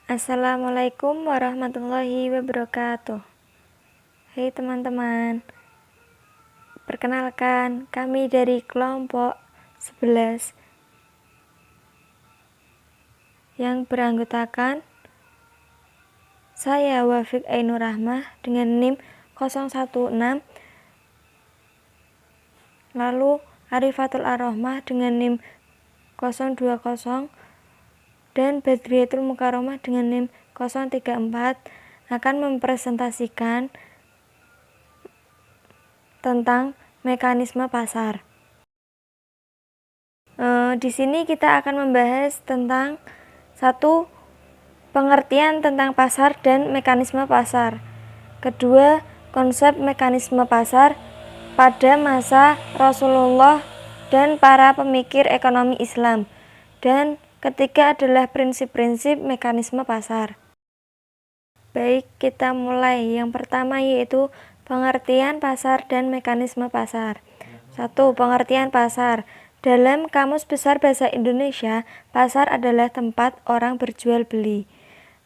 Assalamualaikum warahmatullahi wabarakatuh. Hei teman-teman, perkenalkan kami dari kelompok 11 yang beranggotakan saya Wafiq Ainur Rahmah dengan NIM 016, lalu Arifatul Ar-Rahmah dengan NIM 020, dan Badriyatul Mukarramah dengan NIM 034 akan mempresentasikan tentang mekanisme pasar. Di sini kita akan membahas tentang satu, pengertian tentang pasar dan mekanisme pasar. Kedua, konsep mekanisme pasar pada masa Rasulullah dan para pemikir ekonomi Islam. Dan ketiga adalah prinsip-prinsip mekanisme pasar. Baik, kita mulai. Yang pertama yaitu pengertian pasar dan mekanisme pasar. 1. Pengertian pasar. Dalam Kamus Besar Bahasa Indonesia, pasar adalah tempat orang berjual beli.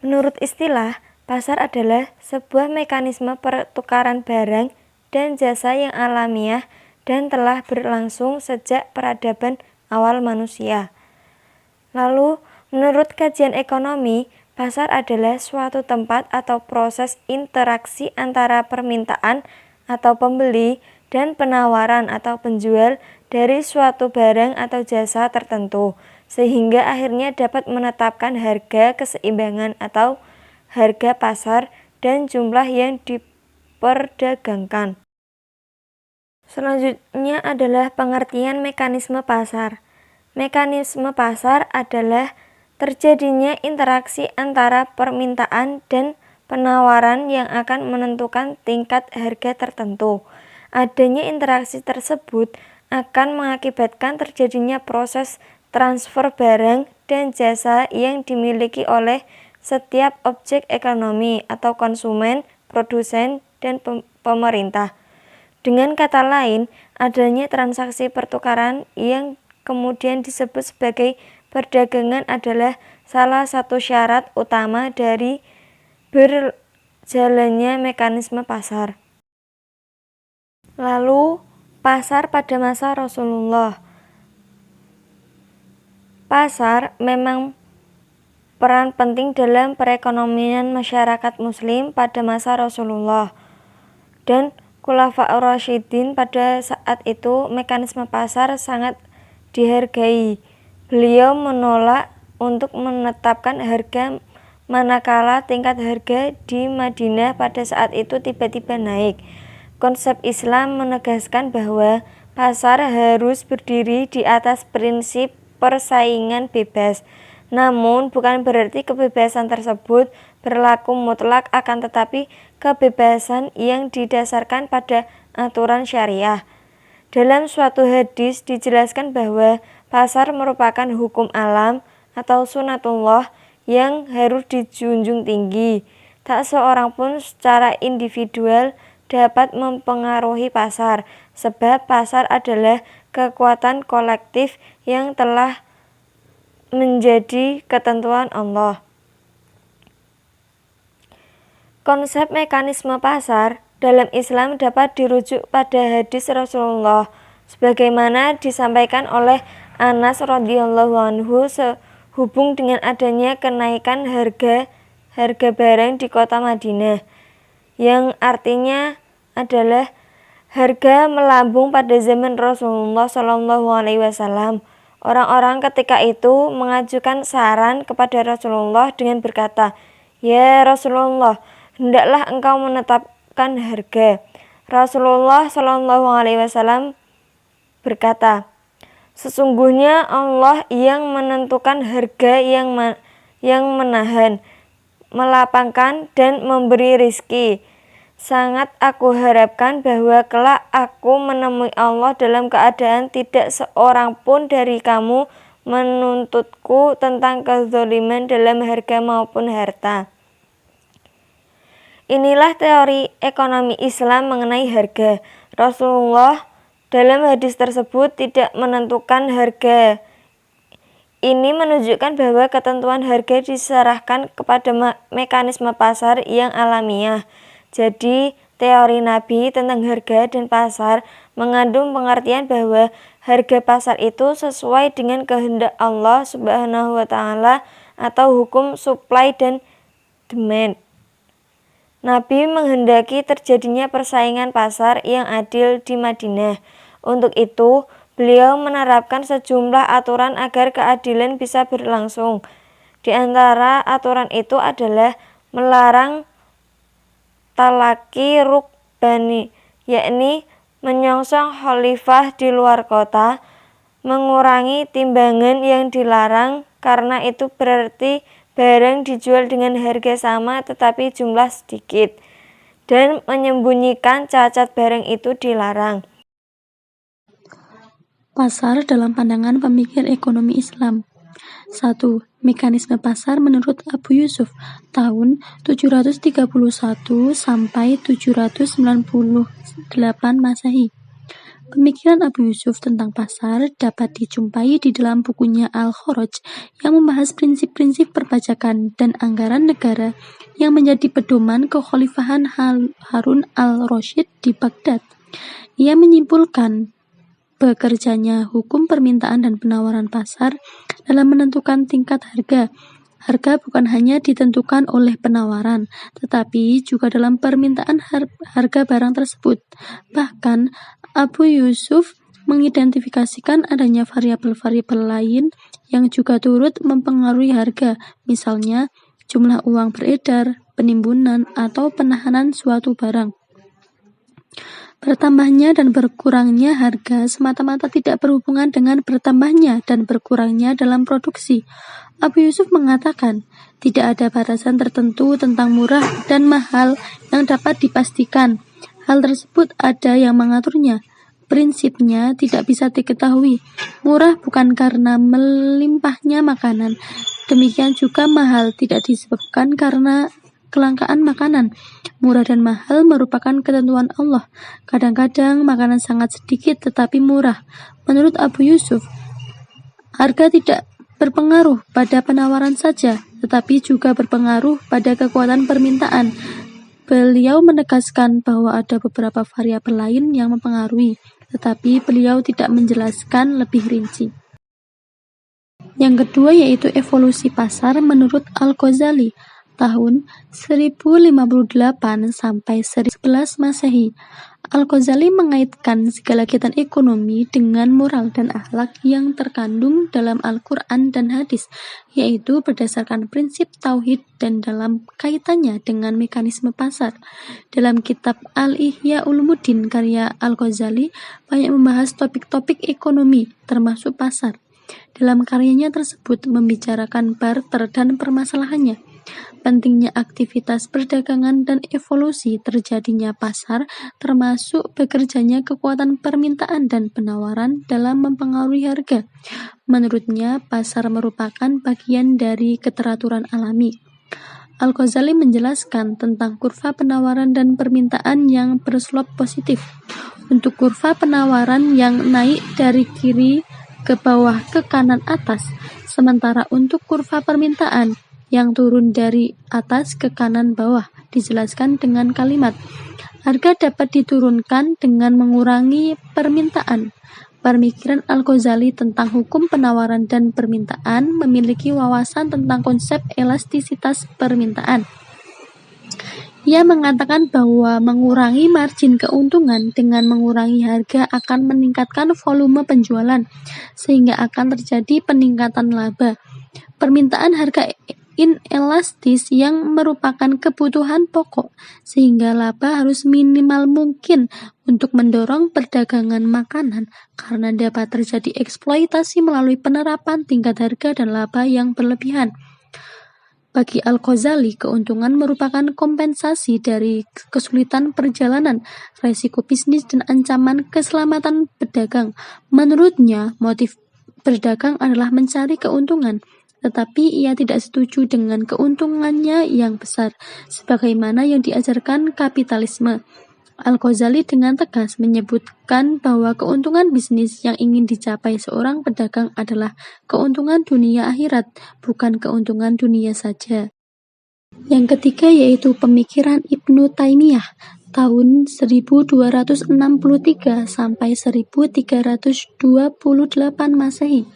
Menurut istilah, pasar adalah sebuah mekanisme pertukaran barang dan jasa yang alamiah dan telah berlangsung sejak peradaban awal manusia. Lalu, menurut kajian ekonomi, pasar adalah suatu tempat atau proses interaksi antara permintaan atau pembeli dan penawaran atau penjual dari suatu barang atau jasa tertentu, sehingga akhirnya dapat menetapkan harga keseimbangan atau harga pasar dan jumlah yang diperdagangkan. Selanjutnya adalah pengertian mekanisme pasar. Mekanisme pasar adalah terjadinya interaksi antara permintaan dan penawaran yang akan menentukan tingkat harga tertentu. Adanya interaksi tersebut akan mengakibatkan terjadinya proses transfer barang dan jasa yang dimiliki oleh setiap objek ekonomi atau konsumen, produsen, dan pemerintah. Dengan kata lain, adanya transaksi pertukaran yang kemudian disebut sebagai perdagangan adalah salah satu syarat utama dari berjalannya mekanisme pasar. Lalu, pasar pada masa Rasulullah. Pasar memang peran penting dalam perekonomian masyarakat muslim pada masa Rasulullah dan Khulafaur Rasyidin. Pada saat itu mekanisme pasar sangat dihargai. Beliau menolak untuk menetapkan harga manakala tingkat harga di Madinah pada saat itu tiba-tiba naik. Konsep Islam menegaskan bahwa pasar harus berdiri di atas prinsip persaingan bebas. Namun bukan berarti kebebasan tersebut berlaku mutlak, akan tetapi kebebasan yang didasarkan pada aturan syariah. Dalam suatu hadis dijelaskan bahwa pasar merupakan hukum alam atau sunatullah yang harus dijunjung tinggi. Tak seorang pun secara individual dapat mempengaruhi pasar, sebab pasar adalah kekuatan kolektif yang telah menjadi ketentuan Allah. Konsep mekanisme pasar dalam Islam dapat dirujuk pada hadis Rasulullah sebagaimana disampaikan oleh Anas radhiyallahu anhu sehubung dengan adanya kenaikan harga barang di kota Madinah, yang artinya adalah harga melambung pada zaman Rasulullah SAW. Orang-orang ketika itu mengajukan saran kepada Rasulullah dengan berkata, "Ya Rasulullah, hendaklah engkau menetapkan harga." Rasulullah SAW berkata, "Sesungguhnya Allah yang menentukan harga, yang menahan, melapangkan, dan memberi rizki. Sangat aku harapkan bahwa kelak aku menemui Allah dalam keadaan tidak seorang pun dari kamu menuntutku tentang kezaliman dalam harga maupun harta." Inilah teori ekonomi Islam mengenai harga. Rasulullah dalam hadis tersebut tidak menentukan harga Ini menunjukkan bahwa ketentuan harga diserahkan kepada mekanisme pasar yang alamiah. Jadi, teori Nabi tentang harga dan pasar mengandung pengertian bahwa harga pasar itu sesuai dengan kehendak Allah Subhanahu wa Ta'ala atau hukum supply dan demand. Nabi menghendaki terjadinya persaingan pasar yang adil di Madinah. Untuk itu, beliau menerapkan sejumlah aturan agar keadilan bisa berlangsung. Di antara aturan itu adalah melarang talaki rukbani, yakni menyongsong khalifah di luar kota, mengurangi timbangan yang dilarang karena itu berarti barang dijual dengan harga sama tetapi jumlah sedikit, dan menyembunyikan cacat barang itu dilarang. Pasar dalam pandangan pemikir ekonomi Islam. 1. Mekanisme pasar menurut Abu Yusuf tahun 731 sampai 798 Masehi. Pemikiran Abu Yusuf tentang pasar dapat dijumpai di dalam bukunya Al-Kharaj yang membahas prinsip-prinsip perpajakan dan anggaran negara yang menjadi pedoman kekhalifahan Harun al-Rasyid di Baghdad. Ia menyimpulkan bekerjanya hukum permintaan dan penawaran pasar dalam menentukan tingkat harga. Harga bukan hanya ditentukan oleh penawaran, tetapi juga dalam permintaan harga barang tersebut. Bahkan, Abu Yusuf mengidentifikasikan adanya variabel-variabel lain yang juga turut mempengaruhi harga, misalnya jumlah uang beredar, penimbunan, atau penahanan suatu barang. Bertambahnya dan berkurangnya harga semata-mata tidak berhubungan dengan bertambahnya dan berkurangnya dalam produksi. Abu Yusuf mengatakan, tidak ada batasan tertentu tentang murah dan mahal yang dapat dipastikan. Hal tersebut ada yang mengaturnya. Prinsipnya tidak bisa diketahui. Murah bukan karena melimpahnya makanan. Demikian juga mahal tidak disebabkan karena kelangkaan makanan. Murah dan mahal merupakan ketentuan Allah. Kadang-kadang makanan sangat sedikit tetapi murah. Menurut Abu Yusuf, harga tidak berpengaruh pada penawaran saja, tetapi juga berpengaruh pada kekuatan permintaan. Beliau menegaskan bahwa ada beberapa variabel lain yang mempengaruhi, tetapi beliau tidak menjelaskan lebih rinci. Yang kedua yaitu evolusi pasar menurut Al-Ghazali tahun 1058 sampai 11 Masehi. Al-Ghazali mengaitkan segala kegiatan ekonomi dengan moral dan akhlak yang terkandung dalam Al-Quran dan hadis, yaitu berdasarkan prinsip tauhid dan dalam kaitannya dengan mekanisme pasar. Dalam kitab Al-Ihya Ulumuddin karya Al-Ghazali banyak membahas topik-topik ekonomi, termasuk pasar. Dalam karyanya tersebut membicarakan barter dan permasalahannya, pentingnya aktivitas perdagangan dan evolusi terjadinya pasar, termasuk bekerjanya kekuatan permintaan dan penawaran dalam mempengaruhi harga. Menurutnya, pasar merupakan bagian dari keteraturan alami. Al-Ghazali menjelaskan tentang kurva penawaran dan permintaan yang berslop positif. Untuk kurva penawaran yang naik dari kiri ke bawah ke kanan atas, sementara untuk kurva permintaan yang turun dari atas ke kanan bawah dijelaskan dengan kalimat, harga dapat diturunkan dengan mengurangi permintaan. Pemikiran Al-Ghazali tentang hukum penawaran dan permintaan memiliki wawasan tentang konsep elastisitas permintaan. Ia mengatakan bahwa mengurangi margin keuntungan dengan mengurangi harga akan meningkatkan volume penjualan, sehingga akan terjadi peningkatan laba. Permintaan harga inelastis yang merupakan kebutuhan pokok, sehingga laba harus minimal mungkin untuk mendorong perdagangan makanan, karena dapat terjadi eksploitasi melalui penerapan tingkat harga dan laba yang berlebihan. Bagi Al-Ghazali, keuntungan merupakan kompensasi dari kesulitan perjalanan, resiko bisnis, dan ancaman keselamatan pedagang. Menurutnya, motif berdagang adalah mencari keuntungan, tetapi ia tidak setuju dengan keuntungannya yang besar, sebagaimana yang diajarkan kapitalisme. Al-Ghazali dengan tegas menyebutkan bahwa keuntungan bisnis yang ingin dicapai seorang pedagang adalah keuntungan dunia akhirat, bukan keuntungan dunia saja. Yang ketiga yaitu pemikiran Ibnu Taimiyah tahun 1263 sampai 1328 Masehi.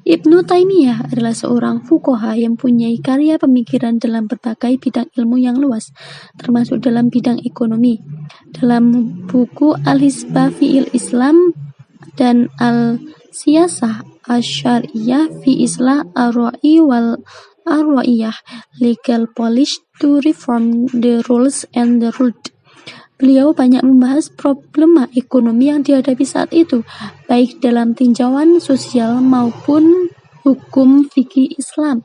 Ibnu Taimiyah adalah seorang fuqaha yang mempunyai karya pemikiran dalam berbagai bidang ilmu yang luas, termasuk dalam bidang ekonomi. Dalam buku Al-Hisbah fi'il Islam dan Al-Siyasah Asy-Syar'iyyah fi Islah Ar-Ra'i wal Ar-Ra'iyah, Legal Policy to Reform the Rules and the Ruled. Beliau banyak membahas problema ekonomi yang dihadapi saat itu, baik dalam tinjauan sosial maupun hukum fikih Islam.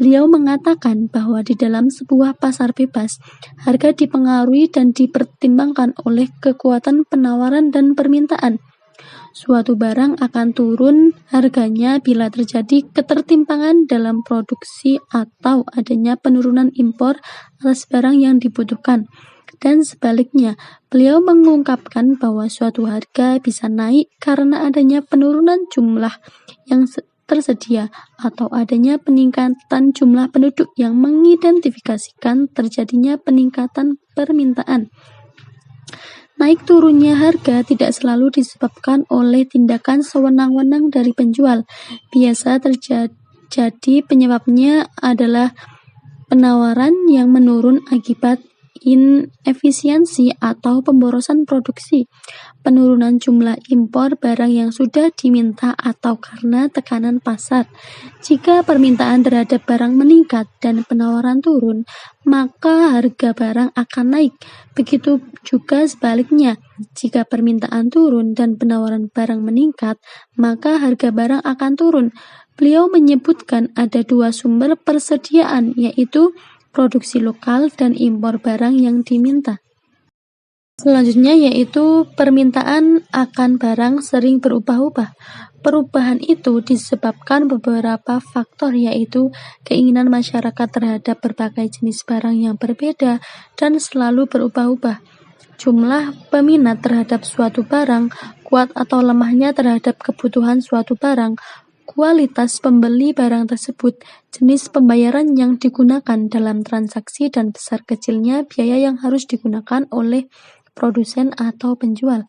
Beliau mengatakan bahwa di dalam sebuah pasar bebas, harga dipengaruhi dan dipertimbangkan oleh kekuatan penawaran dan permintaan. Suatu barang akan turun harganya bila terjadi ketertimpangan dalam produksi atau adanya penurunan impor atas barang yang dibutuhkan. Dan sebaliknya, beliau mengungkapkan bahwa suatu harga bisa naik karena adanya penurunan jumlah yang tersedia atau adanya peningkatan jumlah penduduk yang mengidentifikasikan terjadinya peningkatan permintaan. Naik turunnya harga tidak selalu disebabkan oleh tindakan sewenang-wenang dari penjual. Biasa terjadi penyebabnya adalah penawaran yang menurun akibat inefisiensi atau pemborosan produksi, penurunan jumlah impor barang yang sudah diminta atau karena tekanan pasar. Jika permintaan terhadap barang meningkat dan penawaran turun, maka harga barang akan naik. Begitu juga sebaliknya, jika permintaan turun dan penawaran barang meningkat, maka harga barang akan turun. Beliau menyebutkan ada dua sumber persediaan, yaitu produksi lokal dan impor barang yang diminta. Selanjutnya yaitu permintaan akan barang sering berubah-ubah. Perubahan itu disebabkan beberapa faktor, yaitu keinginan masyarakat terhadap berbagai jenis barang yang berbeda dan selalu berubah-ubah. Jumlah peminat terhadap suatu barang, kuat atau lemahnya terhadap kebutuhan suatu barang, kualitas pembeli barang tersebut, jenis pembayaran yang digunakan dalam transaksi, dan besar kecilnya biaya yang harus digunakan oleh produsen atau penjual.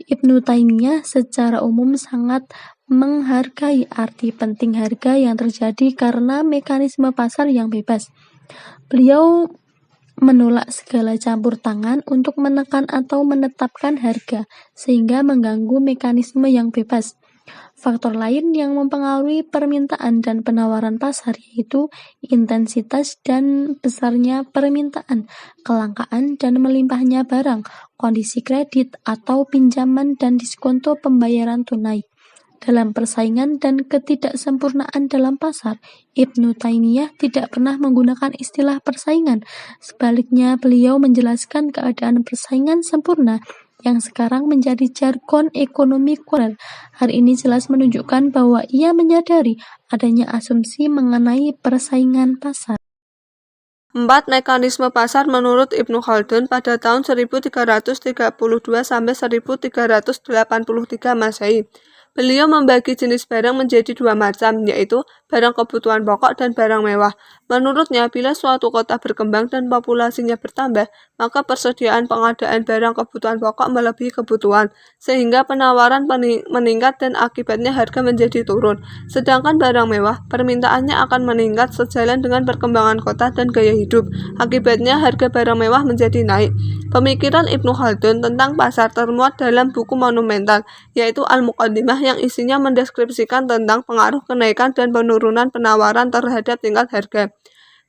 Ibnu Taimiyah secara umum sangat menghargai arti penting harga yang terjadi karena mekanisme pasar yang bebas. Beliau menolak segala campur tangan untuk menekan atau menetapkan harga, sehingga mengganggu mekanisme yang bebas. Faktor lain yang mempengaruhi permintaan dan penawaran pasar yaitu intensitas dan besarnya permintaan, kelangkaan dan melimpahnya barang, kondisi kredit atau pinjaman dan diskonto pembayaran tunai. Dalam persaingan dan ketidaksempurnaan dalam pasar, Ibnu Taimiyah tidak pernah menggunakan istilah persaingan. Sebaliknya, beliau menjelaskan keadaan persaingan sempurna yang sekarang menjadi jargon ekonomi kuliah. Hal ini jelas menunjukkan bahwa ia menyadari adanya asumsi mengenai persaingan pasar. 4. Mekanisme pasar menurut Ibnu Khaldun pada tahun 1332 sampai 1383 Masehi. Beliau membagi jenis barang menjadi dua macam, yaitu barang kebutuhan pokok dan barang mewah. Menurutnya, bila suatu kota berkembang dan populasinya bertambah, maka persediaan pengadaan barang kebutuhan pokok melebihi kebutuhan, sehingga penawaran meningkat dan akibatnya harga menjadi turun. Sedangkan barang mewah, permintaannya akan meningkat sejalan dengan perkembangan kota dan gaya hidup. Akibatnya harga barang mewah menjadi naik. Pemikiran Ibnu Khaldun tentang pasar termuat dalam buku monumental, yaitu Al-Muqaddimah, yang isinya mendeskripsikan tentang pengaruh kenaikan dan penurunan penawaran terhadap tingkat harga.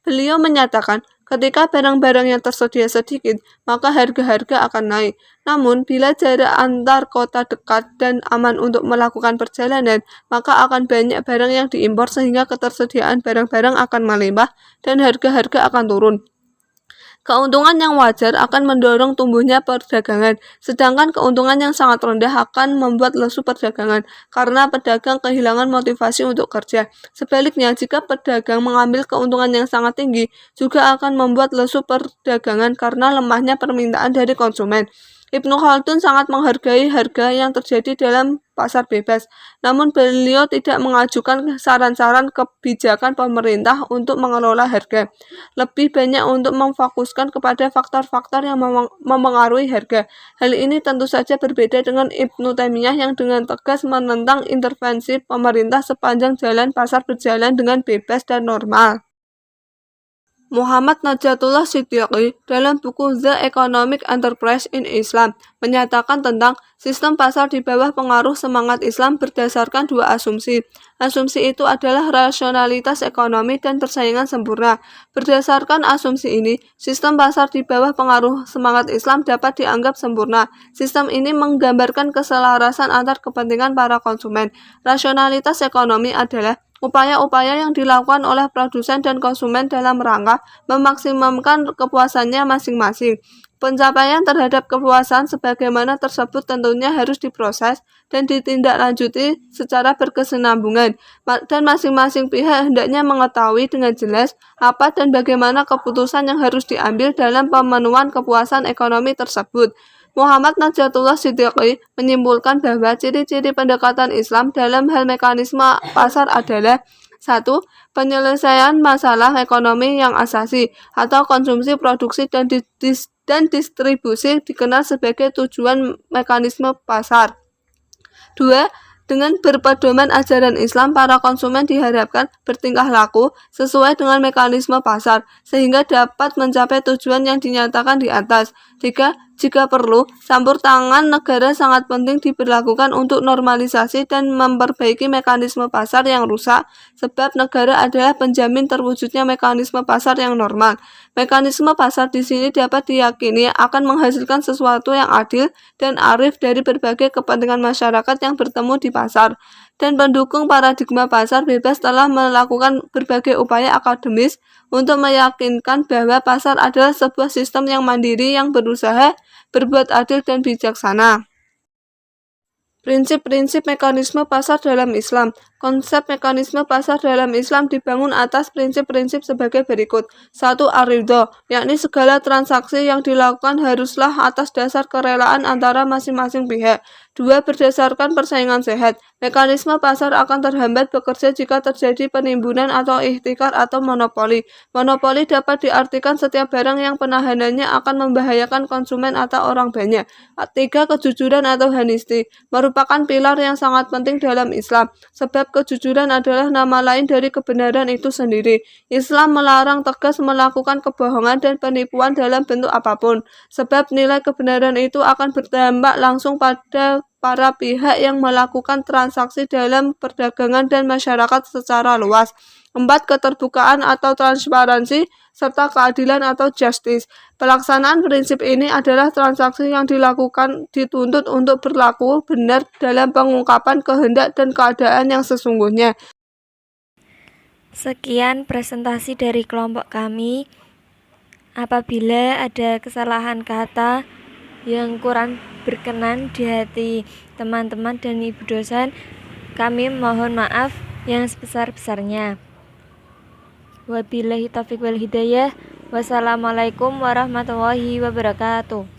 Beliau menyatakan, ketika barang-barang yang tersedia sedikit, maka harga-harga akan naik. Namun, bila jarak antar kota dekat dan aman untuk melakukan perjalanan, maka akan banyak barang yang diimpor sehingga ketersediaan barang-barang akan melimpah dan harga-harga akan turun. Keuntungan yang wajar akan mendorong tumbuhnya perdagangan, sedangkan keuntungan yang sangat rendah akan membuat lesu perdagangan, karena pedagang kehilangan motivasi untuk kerja. Sebaliknya, jika pedagang mengambil keuntungan yang sangat tinggi, juga akan membuat lesu perdagangan karena lemahnya permintaan dari konsumen. Ibnu Khaldun sangat menghargai harga yang terjadi dalam pasar bebas, namun beliau tidak mengajukan saran-saran kebijakan pemerintah untuk mengelola harga. Lebih banyak untuk memfokuskan kepada faktor-faktor yang memengaruhi harga. Hal ini tentu saja berbeda dengan Ibnu Taimiyah yang dengan tegas menentang intervensi pemerintah sepanjang jalan pasar berjalan dengan bebas dan normal. Muhammad Najatullah Siddiqi dalam buku The Economic Enterprise in Islam menyatakan tentang sistem pasar di bawah pengaruh semangat Islam berdasarkan dua asumsi. Asumsi itu adalah rasionalitas ekonomi dan persaingan sempurna. Berdasarkan asumsi ini, sistem pasar di bawah pengaruh semangat Islam dapat dianggap sempurna. Sistem ini menggambarkan keselarasan antar kepentingan para konsumen. Rasionalitas ekonomi adalah upaya-upaya yang dilakukan oleh produsen dan konsumen dalam rangka memaksimumkan kepuasannya masing-masing. Pencapaian terhadap kepuasan sebagaimana tersebut tentunya harus diproses dan ditindaklanjuti secara berkesinambungan, dan masing-masing pihak hendaknya mengetahui dengan jelas apa dan bagaimana keputusan yang harus diambil dalam pemenuhan kepuasan ekonomi tersebut. Muhammad Najatullah Siddiqi menyimpulkan bahwa ciri-ciri pendekatan Islam dalam hal mekanisme pasar adalah 1. Penyelesaian masalah ekonomi yang asasi atau konsumsi, produksi, dan distribusi dikenal sebagai tujuan mekanisme pasar. 2. Dengan berpedoman ajaran Islam, para konsumen diharapkan bertingkah laku sesuai dengan mekanisme pasar, sehingga dapat mencapai tujuan yang dinyatakan di atas. 3. Jika perlu, campur tangan negara sangat penting diberlakukan untuk normalisasi dan memperbaiki mekanisme pasar yang rusak, sebab negara adalah penjamin terwujudnya mekanisme pasar yang normal. Mekanisme pasar di sini dapat diyakini akan menghasilkan sesuatu yang adil dan arif dari berbagai kepentingan masyarakat yang bertemu di pasar. Dan pendukung paradigma pasar bebas telah melakukan berbagai upaya akademis untuk meyakinkan bahwa pasar adalah sebuah sistem yang mandiri yang berusaha berbuat adil dan bijaksana. Prinsip-prinsip mekanisme pasar dalam Islam. Konsep mekanisme pasar dalam Islam dibangun atas prinsip-prinsip sebagai berikut. 1. Ar-ridho, yakni segala transaksi yang dilakukan haruslah atas dasar kerelaan antara masing-masing pihak. 2. Berdasarkan persaingan sehat. Mekanisme pasar akan terhambat bekerja jika terjadi penimbunan atau ihtikar atau monopoli. Monopoli dapat diartikan setiap barang yang penahanannya akan membahayakan konsumen atau orang banyak. 3. Kejujuran atau honesty merupakan pilar yang sangat penting dalam Islam, sebab kejujuran adalah nama lain dari kebenaran itu sendiri. Islam melarang tegas melakukan kebohongan dan penipuan dalam bentuk apapun, sebab nilai kebenaran itu akan berdampak langsung pada para pihak yang melakukan transaksi dalam perdagangan dan masyarakat secara luas. 4. Keterbukaan atau transparansi serta keadilan atau justice. Pelaksanaan prinsip ini adalah transaksi yang dilakukan dituntut untuk berlaku benar dalam pengungkapan kehendak dan keadaan yang sesungguhnya. Sekian presentasi dari kelompok kami. Apabila ada kesalahan kata yang kurang berkenan di hati teman-teman dan ibu dosen, kami mohon maaf yang sebesar-besarnya. Wabillahi taufiq wal hidayah. Wassalamualaikum warahmatullahi wabarakatuh.